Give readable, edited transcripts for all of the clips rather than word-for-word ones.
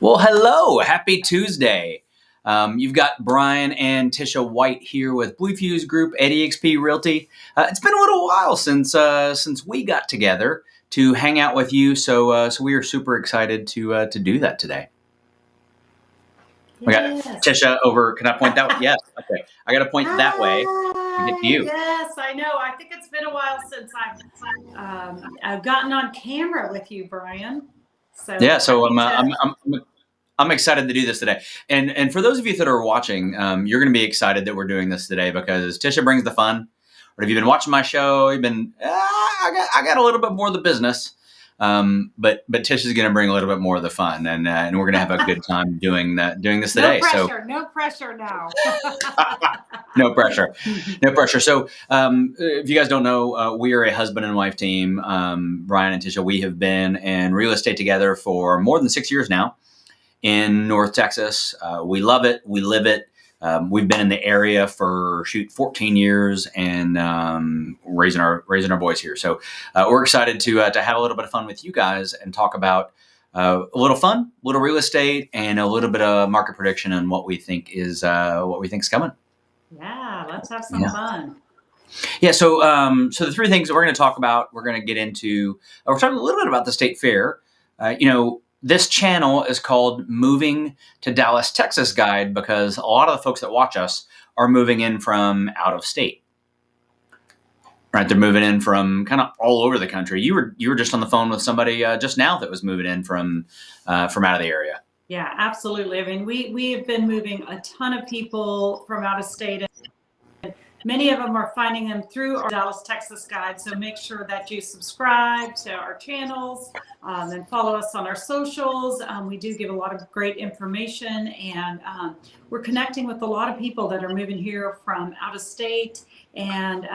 Well, hello. Happy Tuesday. You've got Brian and Tisha White here with Blue Fuse Group at EXP Realty. It's been a little while since we got together to hang out with you, so we are super excited to do that today. We got Yes. Tisha over. Can I point that way? Yes. Okay. I got to point that way to get to you. Yes, I know. I think it's been a while since I've gotten on camera with you, Brian. Yeah. So Happy to- I'm excited to do this today. And for those of you that are watching, you're going to be excited that we're doing this today because Tisha brings the fun. Or if you've been watching my show, you've been, I got a little bit more of the business. But Tisha's going to bring a little bit more of the fun, and we're going to have a good time doing this today. No pressure now. No pressure. No pressure. So, if you guys don't know, we are a husband and wife team. Brian and Tisha, we have been in real estate together for more than 6 years now in North Texas. We love it. We live it. We've been in the area for 14 years and raising our boys here. So we're excited to have a little bit of fun with you guys and talk about a little fun, a little real estate, and a little bit of market prediction and what we think is coming. Yeah, let's have some fun. Yeah. So the three things that we're going to talk about, we're going to get into. We're talking a little bit about the state fair. This channel is called Moving to Dallas, Texas Guide because a lot of the folks that watch us are moving in from out of state. Right, they're moving in from kind of all over the country. You were just on the phone with somebody just now that was moving in from out of the area. Yeah, absolutely. I mean, we have been moving a ton of people from out of state. Many of them are finding them through our Dallas, Texas Guide. So make sure that you subscribe to our channels and follow us on our socials. We do give a lot of great information, and we're connecting with a lot of people that are moving here from out of state. And,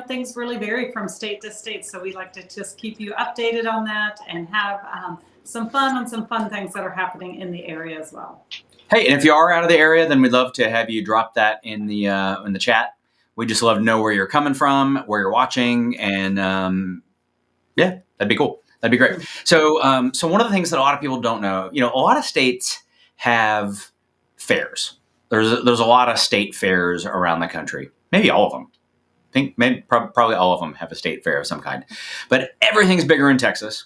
things really vary from state to state. So we like to just keep you updated on that and have some fun on some fun things that are happening in the area as well. Hey, and if you are out of the area, then we'd love to have you drop that in the chat. We just love to know where you're coming from, where you're watching, and that'd be cool. That'd be great. So one of the things that a lot of people don't know, a lot of states have fairs. There's a lot of state fairs around the country. Maybe all of them. I think probably all of them have a state fair of some kind. But everything's bigger in Texas.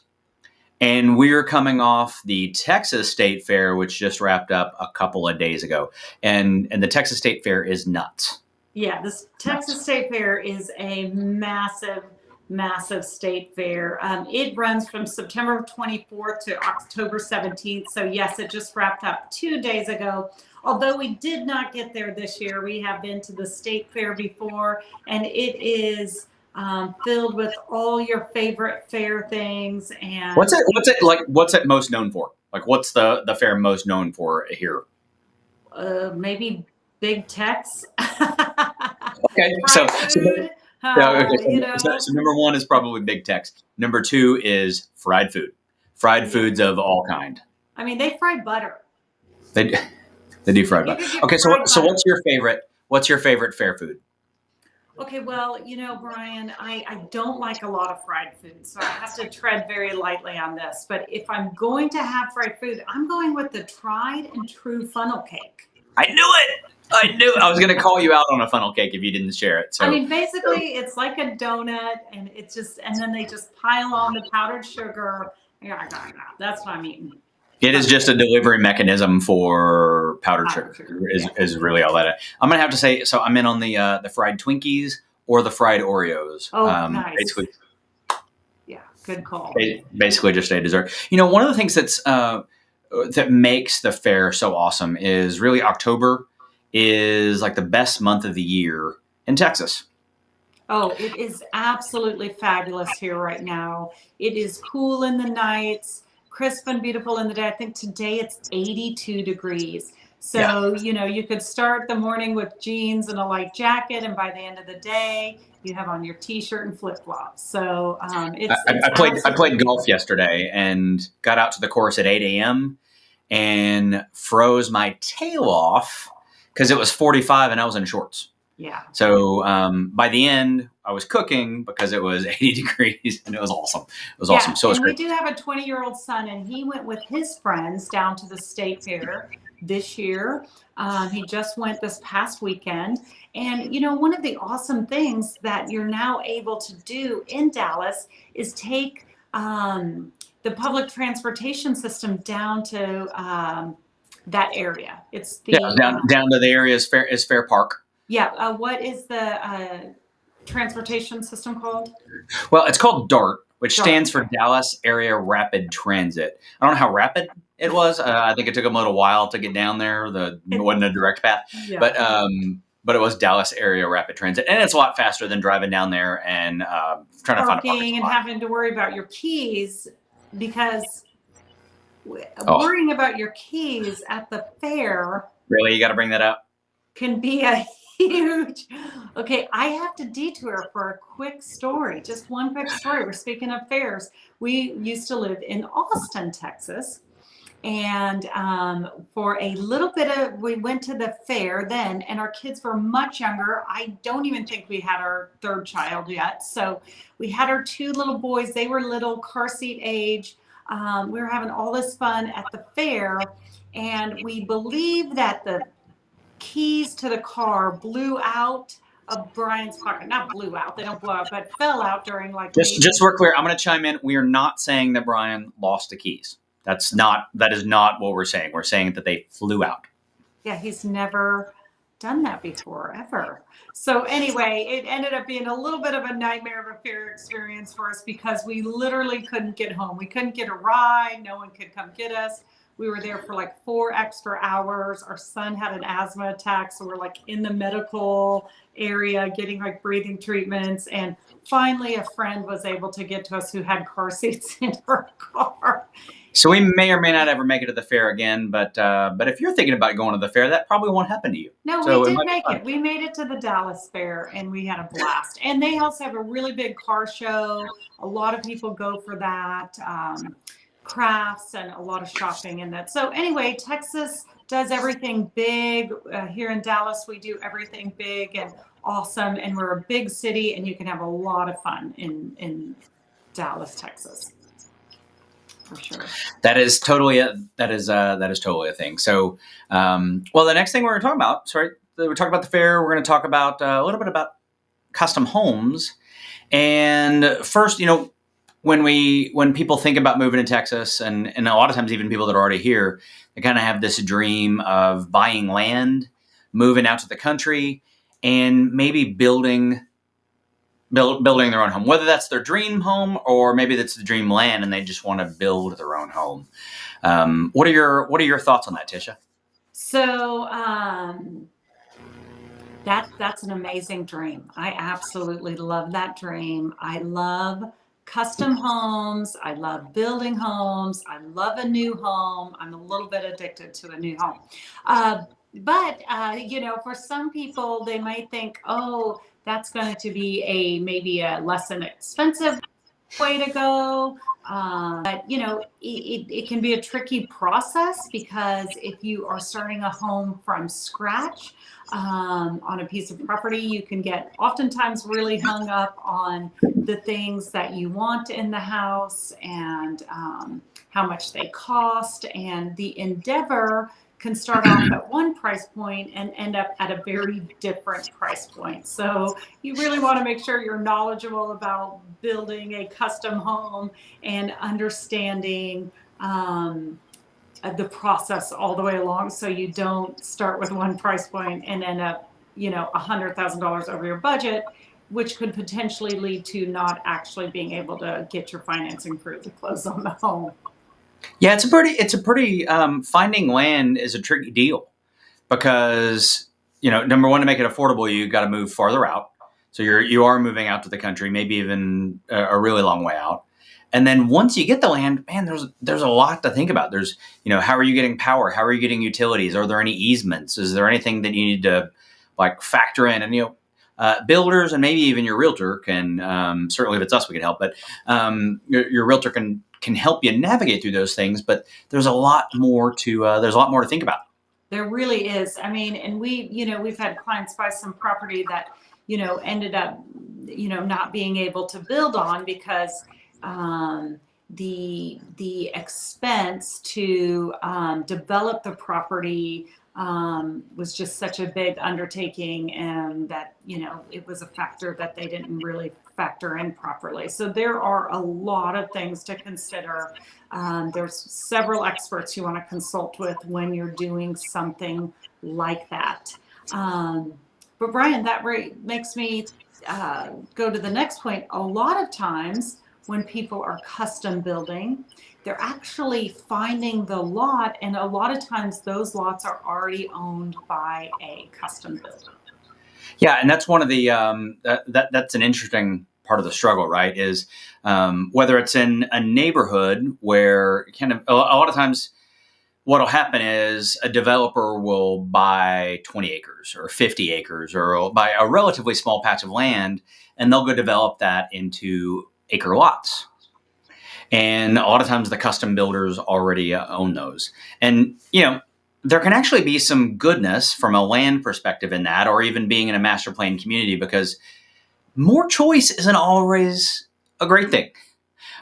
And we're coming off the Texas State Fair, which just wrapped up a couple of days ago. And the Texas State Fair is nuts. Yeah, this Texas State Fair is a massive, massive state fair. It runs from September 24th to October 17th. So yes, it just wrapped up 2 days ago. Although we did not get there this year, we have been to the state fair before, and it is filled with all your favorite fair things. And what's it like? What's it most known for? Like, what's the fair most known for here? Maybe big techs. Okay, so number one is probably big techs. Number two is fried food. Fried foods of all kind. I mean, they fry butter. They do fried butter. Okay, so what's your favorite? What's your favorite fair food? Okay, well, Brian, I don't like a lot of fried food, so I have to tread very lightly on this. But if I'm going to have fried food, I'm going with the tried and true funnel cake. I knew it. I was going to call you out on a funnel cake if you didn't share it. So I mean, basically, it's like a donut, and then they just pile on the powdered sugar. Yeah, that's what I'm eating. It is just a delivery mechanism for powdered sugar. Is really all that. I'm going to have to say. So I'm in on the fried Twinkies or the fried Oreos. Oh, nice. Basically, yeah, good call. Basically, just a dessert. One of the things that makes the fair so awesome is really October is like the best month of the year in Texas. Oh, it is absolutely fabulous here right now. It is cool in the nights, crisp and beautiful in the day. I think today it's 82 degrees. So, you could start the morning with jeans and a light jacket, and by the end of the day, you have on your T-shirt and flip-flops. So I played golf yesterday and got out to the course at 8 a.m. and froze my tail off because it was 45 and I was in shorts. Yeah. So by the end, I was cooking because it was 80 degrees and it was awesome. It was awesome. So it was And we great. do have a 20-year-old son, and he went with his friends down to the state fair this year. He just went this past weekend. And, one of the awesome things that you're now able to do in Dallas is take the public transportation system down to that area. It's Yeah, the, down to the area is Fair Park. what is the transportation system called? Well, it's called DART, which DART. stands for Dallas Area Rapid Transit. I don't know how rapid it was. I think it took them a little while to get down there. It wasn't a direct path, Yeah. but it was Dallas Area Rapid Transit, and it's a lot faster than driving down there and trying to find a parking Parking and spot. having to worry about your keys, because worrying about your keys at the fair Really, you got to bring that up? can be a huge. Okay, I have to detour for a quick story. Just one quick story. We're speaking of fairs. We used to live in Austin, Texas. And for a little bit we went to the fair then, and our kids were much younger. I don't even think we had our third child yet. So we had our two little boys. They were little, car seat age. We were having all this fun at the fair, and we believe that the keys to the car blew out of Brian's pocket. Not blew out, they don't blow out, but fell out during Just so we're clear, I'm going to chime in. We are not saying that Brian lost the keys. That is not what we're saying. We're saying that they flew out. Yeah, he's never done that before, ever. So anyway, it ended up being a little bit of a nightmare of a fair experience for us, because we literally couldn't get home. We couldn't get a ride. No one could come get us. We were there for 4 extra hours. Our son had an asthma attack, so we're in the medical area getting breathing treatments. And finally, a friend was able to get to us who had car seats in her car. So we may or may not ever make it to the fair again, but if you're thinking about going to the fair, that probably won't happen to you. No, so we did make it. We made it to the Dallas Fair, and we had a blast. And they also have a really big car show. A lot of people go for that. Crafts and a lot of shopping in that. So anyway, Texas does everything big. Here in Dallas, we do everything big and awesome. And we're a big city, and you can have a lot of fun in Dallas, Texas. For sure. That is totally totally a thing. So, the next thing we're going to talk about, we're talking about the fair. We're going to talk about a little bit about custom homes. And first, when people think about moving to Texas, and a lot of times even people that are already here, they kind of have this dream of buying land, moving out to the country, and maybe building their own home, whether that's their dream home or maybe that's the dream land and they just want to build their own home. What are your thoughts on that, Tisha? So that's an amazing dream. I absolutely love that dream. I love custom homes. I love building homes. I love a new home. I'm a little bit addicted to a new home. But for some people, they might think, oh, that's going to be maybe a less than expensive way to go. But it can be a tricky process, because if you are starting a home from scratch on a piece of property, you can get oftentimes really hung up on the things that you want in the house and how much they cost, and the endeavor can start off at one price point and end up at a very different price point. So you really want to make sure you're knowledgeable about building a custom home and understanding the process all the way along, so you don't start with one price point and end up $100,000 over your budget, which could potentially lead to not actually being able to get your financing approved to close on the home. Yeah, it's a pretty finding land is a tricky deal, because number one, to make it affordable, you got to move farther out. So you are moving out to the country, maybe even a really long way out. And then once you get the land, man, there's a lot to think about. There's how are you getting power? How are you getting utilities? Are there any easements? Is there anything that you need to factor in? And builders and maybe even your realtor can certainly, if it's us, we can help. But your realtor can help you navigate through those things. But there's a lot more to think about. There really is. I mean, and we've had clients buy some property that, ended up, not being able to build on because the expense to develop the property was just such a big undertaking, and that it was a factor that they didn't really factor in properly. So there are a lot of things to consider. There's several experts you want to consult with when you're doing something like that. But Brian, that makes me go to the next point. A lot of times when people are custom building, they're actually finding the lot, and a lot of times those lots are already owned by a custom builder. Yeah, and that's one of the that's an interesting part of the struggle, right? Is whether it's in a neighborhood where kind of a lot of times what'll happen is a developer will buy 20 acres or 50 acres or buy a relatively small patch of land, and they'll go develop that into acre lots. And a lot of times the custom builders already own those. And, there can actually be some goodness from a land perspective in that, or even being in a master plan community, because more choice isn't always a great thing.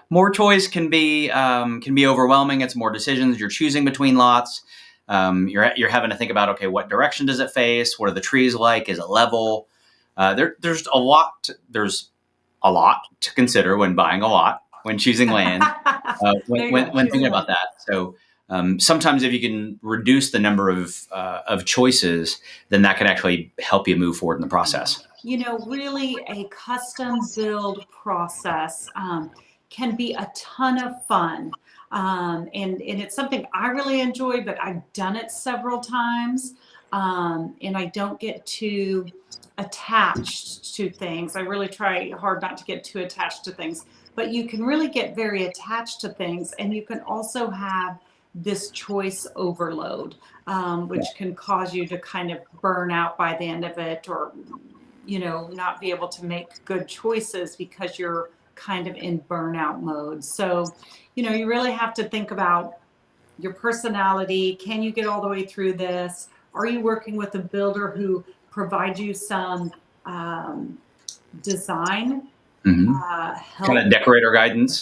More choice can be overwhelming. It's more decisions. You're choosing between lots. You're having to think about, okay, what direction does it face? What are the trees like? Is it level? There's a lot. There's a lot to consider when buying a lot, when choosing land, when thinking about that. So sometimes if you can reduce the number of choices, then that can actually help you move forward in the process. Really a custom build process can be a ton of fun. And it's something I really enjoy, but I've done it several times. And I don't get too attached to things. I really try hard not to get too attached to things, but you can really get very attached to things, and you can also have this choice overload, which can cause you to kind of burn out by the end of it, or not be able to make good choices because you're kind of in burnout mode. So you really have to think about your personality. Can you get all the way through this? Are you working with a builder who provides you some design help, kind of decorator guidance,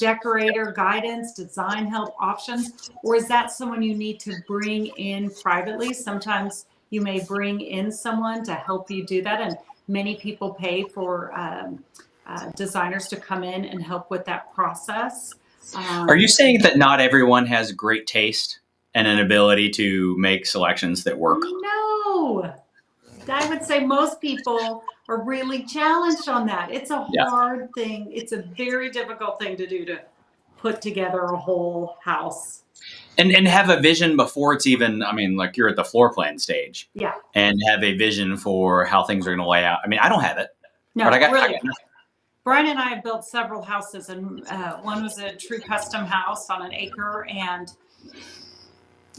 design help options? Or is that someone you need to bring in privately? Sometimes you may bring in someone to help you do that, and many people pay for designers to come in and help with that process. Are you saying that not everyone has great taste and an ability to make selections that work? No, I would say most people are really challenged on that. It's a hard thing. It's a very difficult thing to do, to put together a whole house. And have a vision before it's even, like you're at the floor plan stage. Yeah. And have a vision for how things are going to lay out. I don't have it. No, but I got Brian and I have built several houses, and one was a true custom house on an acre. And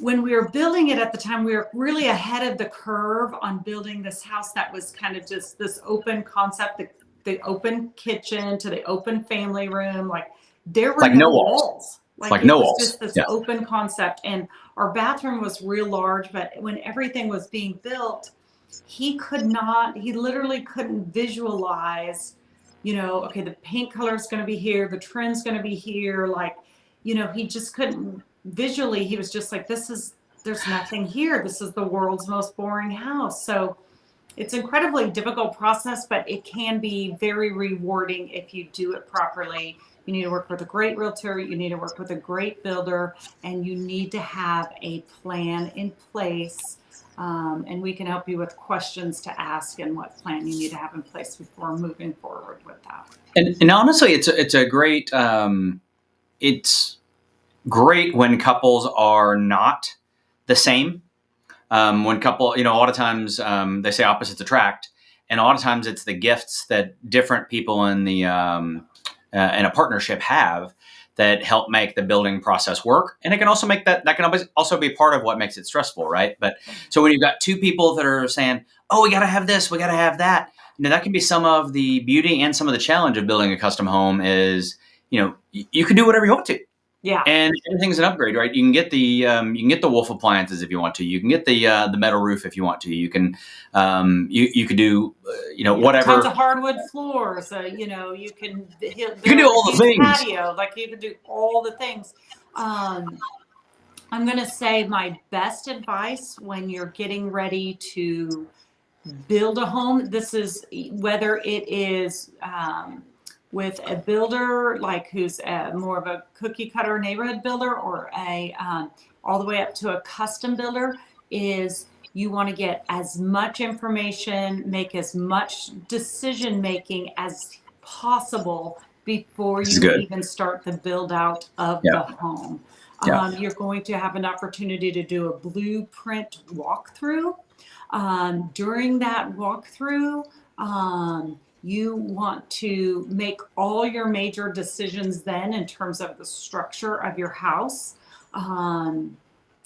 when we were building it at the time, we were really ahead of the curve on building this house that was kind of just this open concept, the open kitchen to the open family room. Like there were no walls. Like no walls. Just this open concept. And our bathroom was real large, but when everything was being built, he literally couldn't visualize, okay, the paint color is going to be here, the trim's going to be here. Like, he just couldn't visually. He was just like, there's nothing here. This is the world's most boring house. So it's an incredibly difficult process, but it can be very rewarding if you do it properly. You need to work with a great realtor. You need to work with a great builder, and you need to have a plan in place. And we can help you with questions to ask and what plan you need to have in place before moving forward with that. And honestly, it's a great, it's great when couples are not the same. When a lot of times they say opposites attract, and a lot of times it's the gifts that different people in in a partnership have that help make the building process work. And it can also make that can also be part of what makes it stressful, right? But so when you've got two people that are saying, oh, we got to have this, we got to have that, that can be some of the beauty and some of the challenge of building a custom home is, you can do whatever you want to. Yeah. And everything's an upgrade, right? You can get the Wolf appliances if you want to. You can get the metal roof if you want to. You can you could do Tons whatever. of hardwood floors. You can You can do build a all the huge things. patio. Like you can do all the things. Um, I'm going to say my best advice when you're getting ready to build a home. This is whether it is with a builder like who's more of a cookie cutter neighborhood builder or a all the way up to a custom builder, is you want to get as much information, make as much decision making as possible before This is you good. even start the build out of Yeah, the home. yeah. You're going to have an opportunity to do a blueprint walkthrough. During that walkthrough, you want to make all your major decisions then in terms of the structure of your house.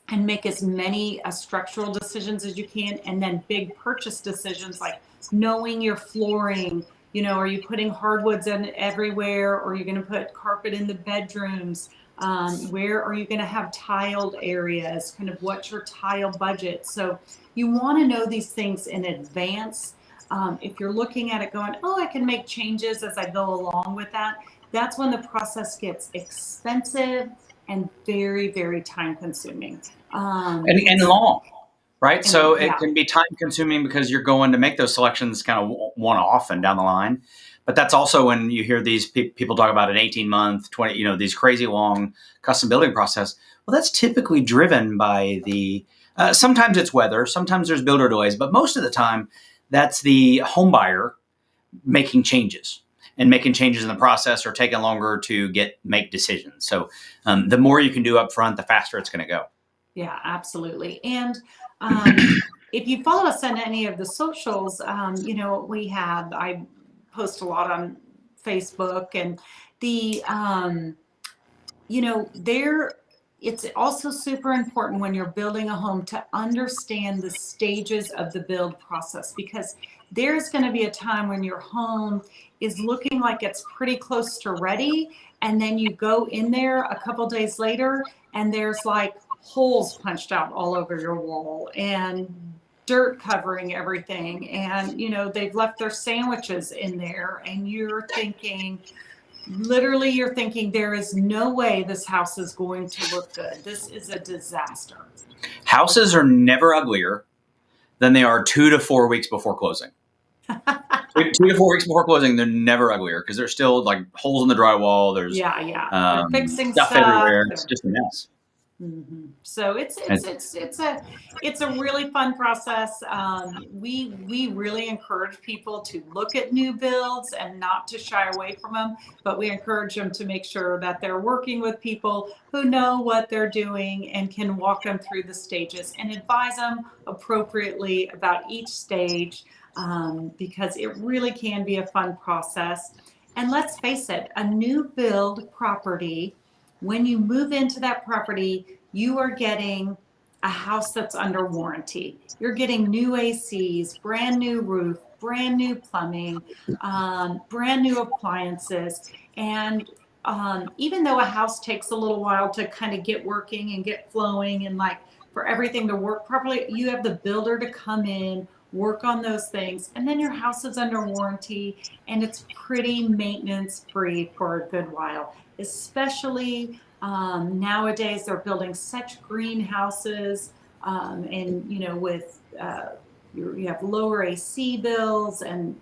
And make as many structural decisions as you can, and then big purchase decisions like knowing your flooring. Are you putting hardwoods in everywhere, or are you going to put carpet in the bedrooms? Where are you going to have tiled areas? Kind of what's your tile budget? So you want to know these things in advance. If you're looking at it going, oh, I can make changes as I go along with that, that's when the process gets expensive and very, very time consuming. And long, right? So it Yeah, can be time consuming because you're going to make those selections kind of one off and down the line. But that's also when you hear these people talk about an 18-month, 20, these crazy long custom building process. Well, that's typically driven by sometimes it's weather, sometimes there's builder delays, but most of the time that's the home buyer making changes and making changes in the process or taking longer to make decisions. So the more you can do up front, the faster it's going to go. yeah, absolutely. And if you follow us on any of the socials, I post a lot on Facebook, and the there it's also super important when you're building a home to understand the stages of the build process, because there's going to be a time when your home is looking like it's pretty close to ready, and then you go in there a couple days later and there's like holes punched out all over your wall and dirt covering everything, and they've left their sandwiches in there, and you're thinking, there is no way this house is going to look good. This is a disaster. Houses are never uglier than they are 2 to 4 weeks before closing. 2 to 4 weeks before closing, they're never uglier because there's still like holes in the drywall. There's They're fixing stuff everywhere. It's just a mess. Mm-hmm. So it's a really fun process. We really encourage people to look at new builds and not to shy away from them, but we encourage them to make sure that they're working with people who know what they're doing and can walk them through the stages and advise them appropriately about each stage, because it really can be a fun process. And let's face it, a new build property, when you move into that property, you are getting a house that's under warranty. You're getting new ACs, brand new roof, brand new plumbing, brand new appliances. And even though a house takes a little while to kind of get working and get flowing and like for everything to work properly, you have the builder to come in, work on those things, and then your house is under warranty and it's pretty maintenance free for a good while. Especially nowadays, they're building such greenhouses, and with you have lower AC bills, and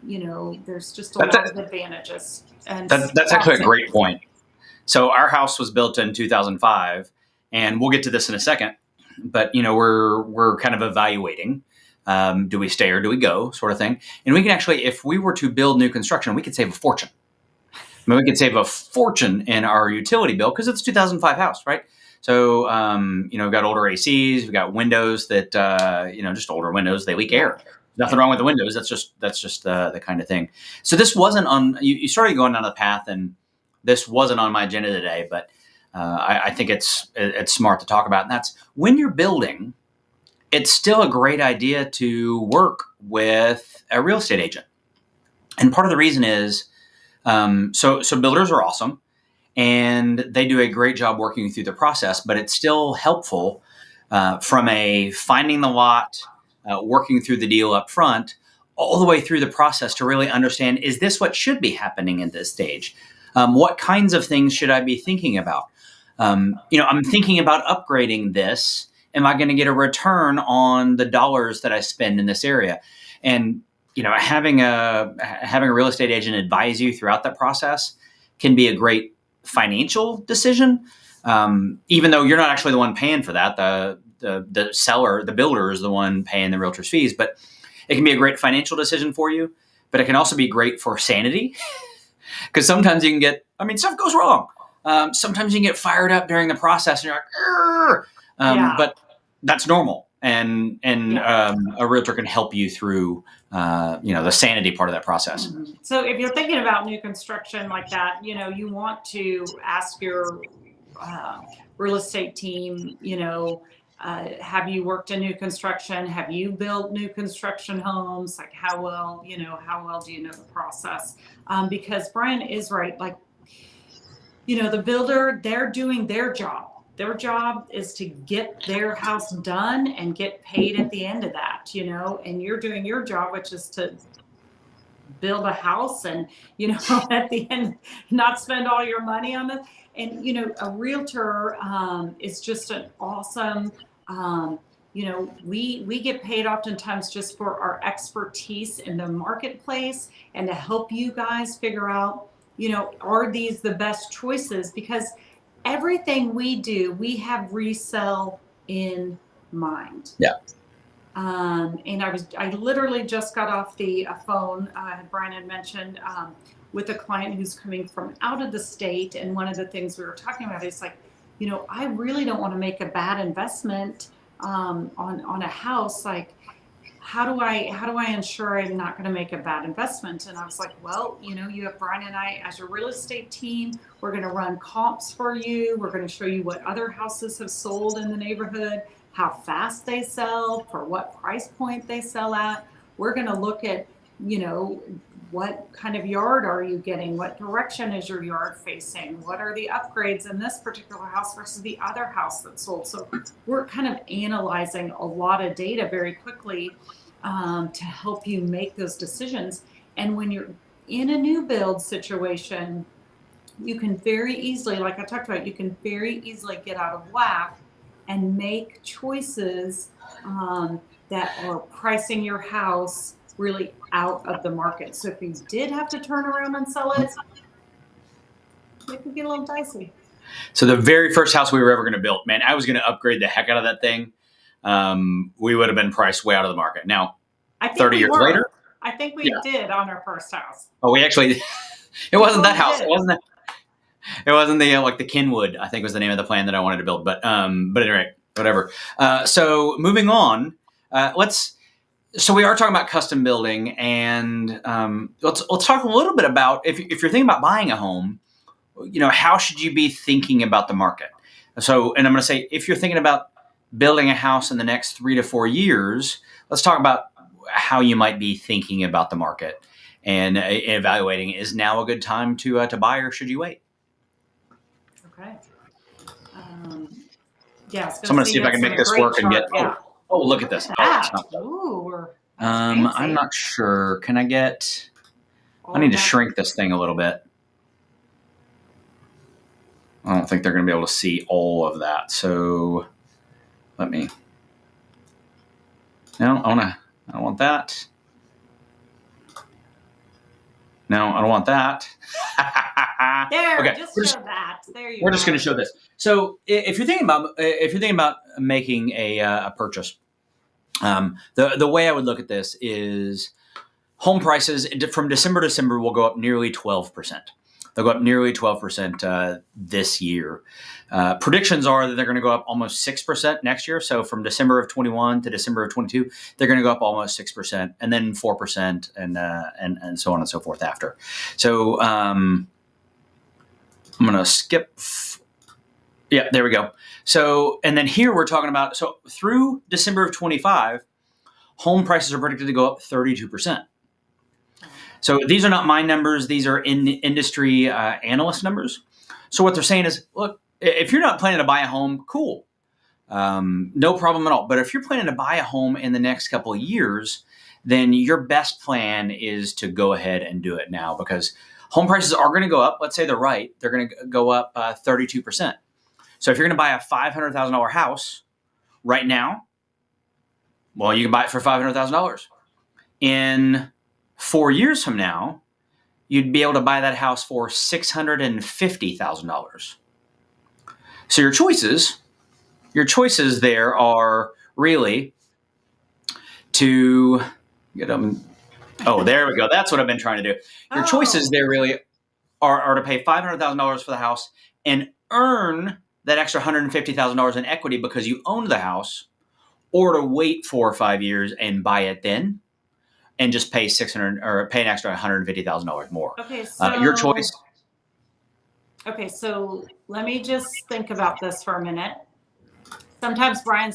there's just a lot of advantages. And That's actually a great point. So our house was built in 2005, and we'll get to this in a second. But we're kind of evaluating. Do we stay or do we go, sort of thing. And we can actually, if we were to build new construction, we could save a fortune. I mean, we could save a fortune in our utility bill because it's a 2005 house, right? So, we've got older ACs, we've got windows that, just older windows, they leak air. Nothing wrong with the windows. That's just the kind of thing. So this wasn't on, you started going down the path, and this wasn't on my agenda today, but I think it's smart to talk about. And that's when you're building, it's still a great idea to work with a real estate agent. And part of the reason is, so builders are awesome, and they do a great job working you through the process, but it's still helpful from a finding the lot, working through the deal up front, all the way through the process to really understand, is this what should be happening at this stage? What kinds of things should I be thinking about? I'm thinking about upgrading this. Am I going to get a return on the dollars that I spend in this area? And having a real estate agent advise you throughout that process can be a great financial decision, even though you're not actually the one paying for that. The seller, the builder, is the one paying the realtor's fees. But it can be a great financial decision for you. But it can also be great for sanity, because sometimes you can get, stuff goes wrong. Sometimes you can get fired up during the process, and you're like, but that's normal. And a realtor can help you through, the sanity part of that process. Mm-hmm. So if you're thinking about new construction like that, you want to ask your real estate team, have you worked in new construction? Have you built new construction homes? Like how well do you know the process? Because Brian is right. Like, the builder, they're doing their job. Their job is to get their house done and get paid at the end of that, and you're doing your job, which is to build a house and, at the end, not spend all your money on it. And, a realtor is just an awesome, we get paid oftentimes just for our expertise in the marketplace and to help you guys figure out, are these the best choices? Because everything we do, we have resell in mind. Yeah. And I literally just got off the phone, Brian had mentioned, with a client who's coming from out of the state. And one of the things we were talking about is like, I really don't want to make a bad investment on a house. Like, how do I ensure I'm not going to make a bad investment? And I was like, well, you have Brian and I as your real estate team. We're going to run comps for you. We're going to show you what other houses have sold in the neighborhood, how fast they sell, for what price point they sell at. We're going to look at, what kind of yard are you getting? What direction is your yard facing? What are the upgrades in this particular house versus the other house that sold? So we're kind of analyzing a lot of data very quickly to help you make those decisions. And when you're in a new build situation, you can very easily, like I talked about, you can very easily get out of whack and make choices that are pricing your house really out of the market. So if you did have to turn around and sell it, it could get a little dicey. So the very first house we were ever going to build, man, I was going to upgrade the heck out of that thing. We would have been priced way out of the market. Now, 30 years later, I think we did on our first house. Oh, we actually, it wasn't that house. It wasn't the like the Kenwood, I think was the name of the plan that I wanted to build. But anyway, whatever. So moving on, so we are talking about custom building, and let's talk a little bit about if you're thinking about buying a home, how should you be thinking about the market? So, and I'm going to say, if you're thinking about building a house in the next 3 to 4 years, let's talk about how you might be thinking about the market and evaluating, is now a good time to buy, or should you wait? Okay. So I'm going to see if I can make this work and get. Oh, look at this. I'm not sure. Can I get? I need to shrink this thing a little bit. I don't think they're going to be able to see all of that. So let me. No, I don't want that. No, I don't want that. There, okay. Just show that. There you go. We're just going to show this. So if you're thinking about making a purchase, the way I would look at this is home prices from December to December will go up nearly 12%. They'll go up nearly 12% this year. Predictions are that they're going to go up almost 6% next year. So from December of 21 to December of 22, they're going to go up almost 6%, and then 4%, and so on and so forth after. So I'm going to skip. Yeah, there we go. So, and then here we're talking about, so through December of 25, home prices are predicted to go up 32%. So these are not my numbers. These are in industry analyst numbers. So what they're saying is, look, if you're not planning to buy a home, cool. No problem at all. But if you're planning to buy a home in the next couple of years, then your best plan is to go ahead and do it now, because home prices are going to go up. Let's say they're right. They're going to go up 32%. So if you're going to buy a $500,000 house right now, well, you can buy it for $500,000. In 4 years from now, you'd be able to buy that house for $650,000. So your choices there are really to get them. Oh, there we go. That's what I've been trying to do. Your choices there really are to pay $500,000 for the house and earn that extra $150,000 in equity because you owned the house, or to wait 4 or 5 years and buy it then, and just pay $600 or pay an extra $150,000 more. Okay, so your choice. Okay, so let me just think about this for a minute. Sometimes Brian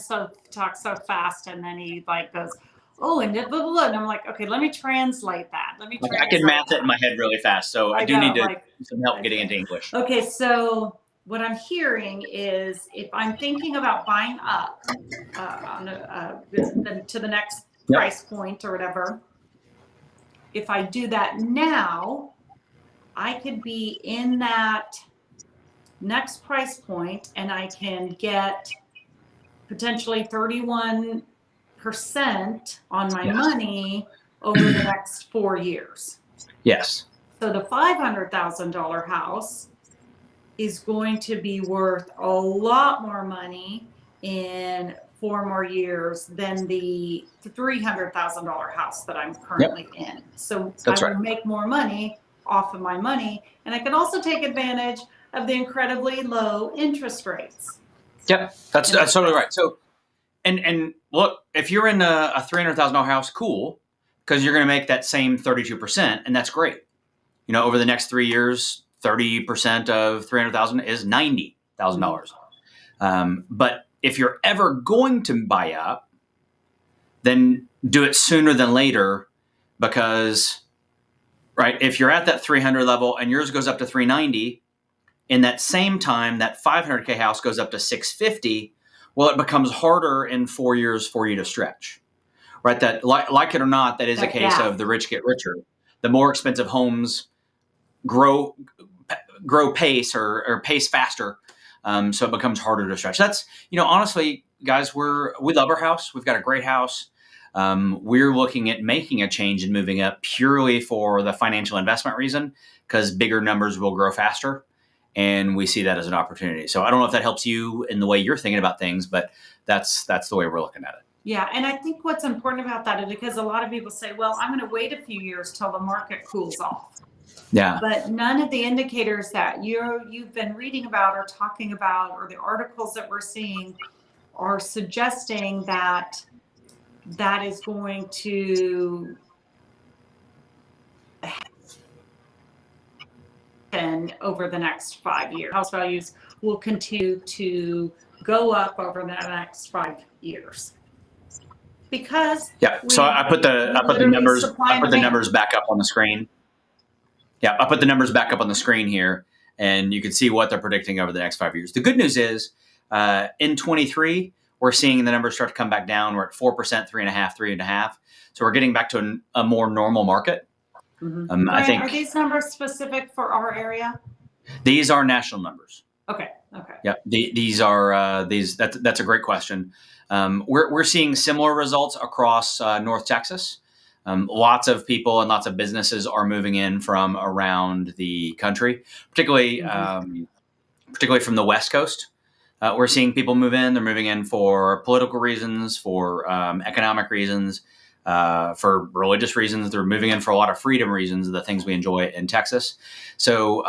talks so fast, and then he like goes, "Oh, and blah, blah, blah," and I'm like, "Okay, let me translate that. I can math it in my head really fast, so I do need some help getting into English." Okay, so what I'm hearing is, if I'm thinking about buying up to the next price point or whatever, if I do that now, I could be in that next price point and I can get potentially 31% on my money over the next 4 years. Yes. So the $500,000 house is going to be worth a lot more money in 4 more years than the $300,000 house that I'm currently in. So I will make more money off of my money, and I can also take advantage of the incredibly low interest rates. Yep, that's totally right. So, and look, if you're in a $300,000 house, cool, because you're going to make that same 32%, and that's great. You know, over the next 3 years, 30% of $300,000 is $90,000. But if you're ever going to buy up, then do it sooner than later, because, right, if you're at that 300 level and yours goes up to 390, in that same time, that 500K house goes up to 650, well, it becomes harder in 4 years for you to stretch, right? That, like it or not, that is a case of the rich get richer. The more expensive homes grow pace or pace faster, so it becomes harder to stretch. That's, honestly, guys, we love our house. We've got a great house. We're looking at making a change and moving up purely for the financial investment reason, because bigger numbers will grow faster. And we see that as an opportunity. So I don't know if that helps you in the way you're thinking about things, but that's the way we're looking at it. Yeah, and I think what's important about that is because a lot of people say, well, I'm going to wait a few years till the market cools off. Yeah. But none of the indicators that you've been reading about or talking about, or the articles that we're seeing, are suggesting that is going to happen over the next 5 years. House values will continue to go up over the next 5 years. Because so I put the numbers back up on the screen. Yeah, I'll put the numbers back up on the screen here, and you can see what they're predicting over the next 5 years. The good news is, in 23, we're seeing the numbers start to come back down. We're at 4%, 3.5%, 3.5%. So we're getting back to a more normal market. Mm-hmm. I think. Are these numbers specific for our area? These are national numbers. Okay. Yeah, these are That's a great question. We're seeing similar results across North Texas. Lots of people and lots of businesses are moving in from around the country, particularly from the West Coast. We're seeing people move in. They're moving in for political reasons, for economic reasons, for religious reasons. They're moving in for a lot of freedom reasons, the things we enjoy in Texas. So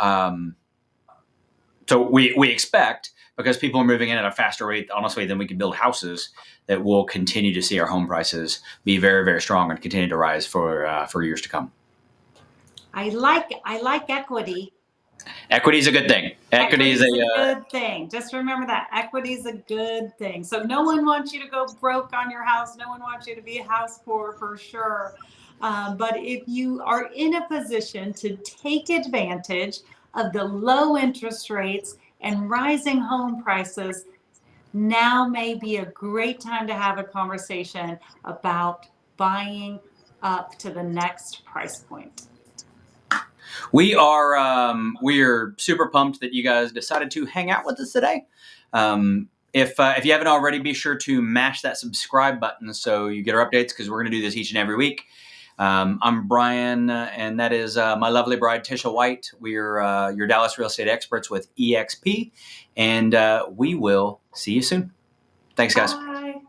we expect, because people are moving in at a faster rate, honestly, than we can build houses, that we'll continue to see our home prices be very, very strong and continue to rise for years to come. I like equity. Equity is a good thing. Equity is a good thing. Just remember that equity is a good thing. So no one wants you to go broke on your house. No one wants you to be house poor, for sure. But if you are in a position to take advantage of the low interest rates and rising home prices, now may be a great time to have a conversation about buying up to the next price point. We're super pumped that you guys decided to hang out with us today. If you haven't already, be sure to mash that subscribe button so you get our updates, because we're going to do this each and every week. I'm Brian, and that is my lovely bride, Tisha White. We're your Dallas real estate experts with EXP, and we will see you soon. Thanks, guys. Bye.